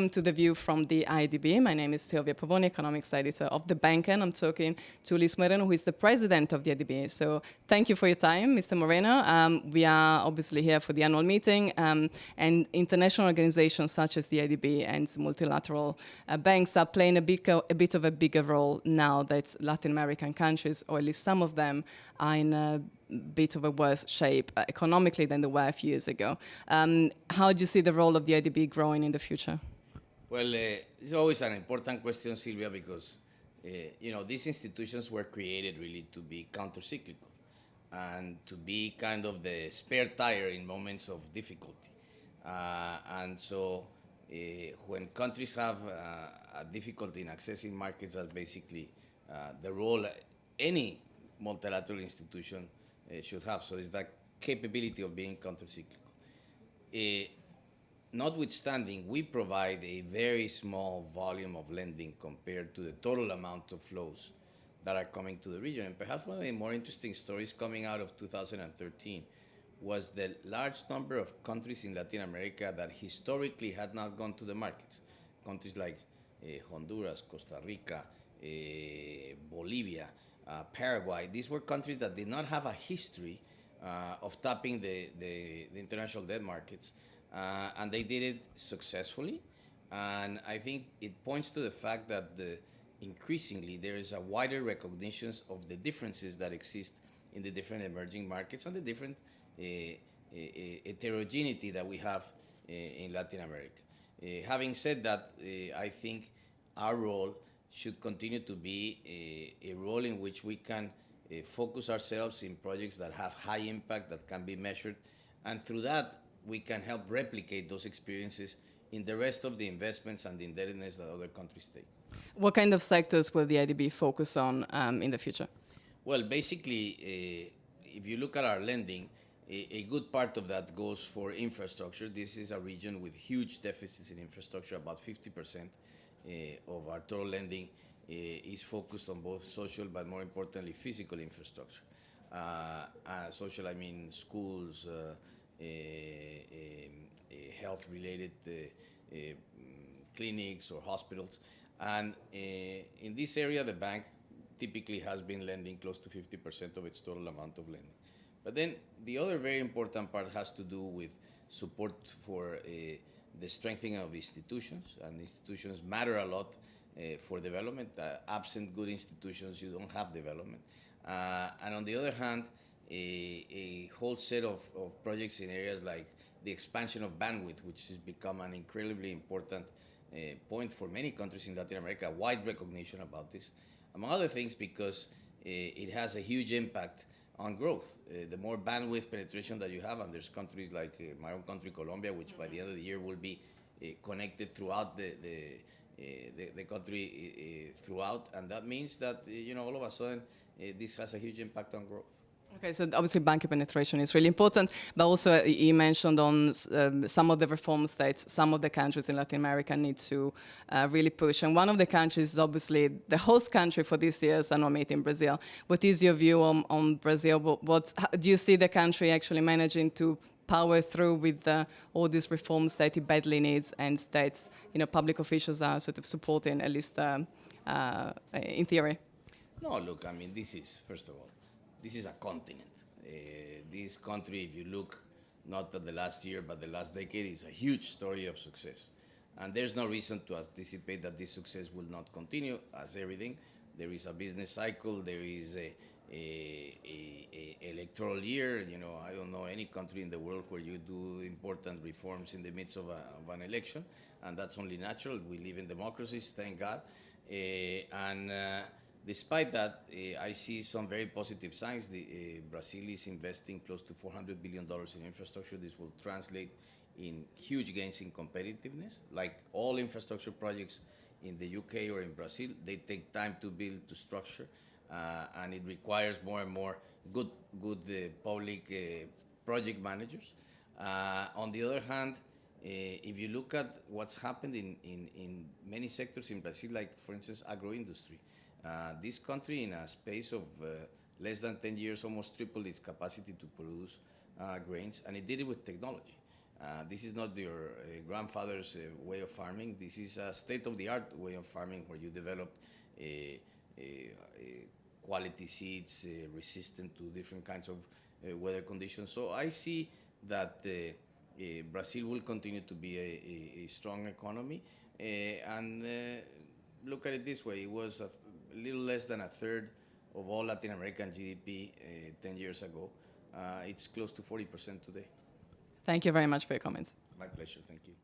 welcome to The View from the IADB. My name is Silvia Pavoni, economics editor of The Bank, and I'm talking to Luis Moreno, who is the president of the IADB. So thank you for your time, Mr. Moreno. We are obviously here for the annual meeting, and international organizations such as the IADB and multilateral banks are playing a bit of a bigger role now that Latin American countries, or at least some of them, are in a bit of a worse shape economically than they were a few years ago. How do you see the role of the IDB growing in the future? Well, it's always an important question, Silvia, because these institutions were created really to be counter-cyclical and to be kind of the spare tire in moments of difficulty. And so when countries have a difficulty in accessing markets, that's basically the role any multilateral institution should have. So it's that capability of being countercyclical. Notwithstanding, we provide a very small volume of lending compared to the total amount of flows that are coming to the region. And perhaps one of the more interesting stories coming out of 2013 was the large number of countries in Latin America that historically had not gone to the markets. Countries like Honduras, Costa Rica, Bolivia, Paraguay. These were countries that did not have a history of tapping the international debt markets, and they did it successfully. And I think it points to the fact that increasingly there is a wider recognition of the differences that exist in the different emerging markets and the different heterogeneity that we have in Latin America. Having said that, I think our role should continue to be a role in which we can focus ourselves in projects that have high impact, that can be measured, and through that we can help replicate those experiences in the rest of the investments and the indebtedness that other countries take. What kind of sectors will the IDB focus on in the future? Well, basically, if you look at our lending, a good part of that goes for infrastructure. This is a region with huge deficits in infrastructure. About 50% of our total lending is focused on both social, but more importantly, physical infrastructure. Social, I mean schools, health-related clinics or hospitals. And in this area, the bank typically has been lending close to 50% of its total amount of lending. But then the other very important part has to do with support for the strengthening of institutions, and institutions matter a lot for development. Absent good institutions, you don't have development. And on the other hand, a whole set of projects in areas like the expansion of bandwidth, which has become an incredibly important point for many countries in Latin America, wide recognition about this, among other things because it has a huge impact on growth. The more bandwidth penetration that you have, and there's countries like my own country, Colombia, which by the end of the year will be connected throughout the country throughout, and that means that all of a sudden this has a huge impact on growth. Okay, so obviously banking penetration is really important, but also you mentioned on some of the reforms that some of the countries in Latin America need to really push. And one of the countries is obviously the host country for this year's annual meeting, Brazil. What is your view on Brazil? How do you see the country actually managing to power through with all these reforms that it badly needs and that public officials are sort of supporting, at least in theory? No, look, I mean, this is, first of all, this is a continent. This country, if you look not at the last year, but the last decade, is a huge story of success. And there's no reason to anticipate that this success will not continue. As everything, there is a business cycle, there is a electoral year. I don't know any country in the world where you do important reforms in the midst of an election, and that's only natural. We live in democracies, thank God. Despite that, I see some very positive signs. Brazil is investing close to $400 billion in infrastructure. This will translate in huge gains in competitiveness. Like all infrastructure projects in the UK or in Brazil, they take time to build, to structure, and it requires more and more good public project managers. On the other hand, if you look at what's happened in many sectors in Brazil, like for instance, agro-industry, this country in a space of less than 10 years almost tripled its capacity to produce grains, and it did it with technology. This is not your grandfather's way of farming. This is a state-of-the-art way of farming where you develop quality seeds resistant to different kinds of weather conditions. So I see that Brazil will continue to be a strong economy. And look at it this way, it was a little less than a third of all Latin American GDP 10 years ago. It's close to 40% today. Thank you very much for your comments. My pleasure, thank you.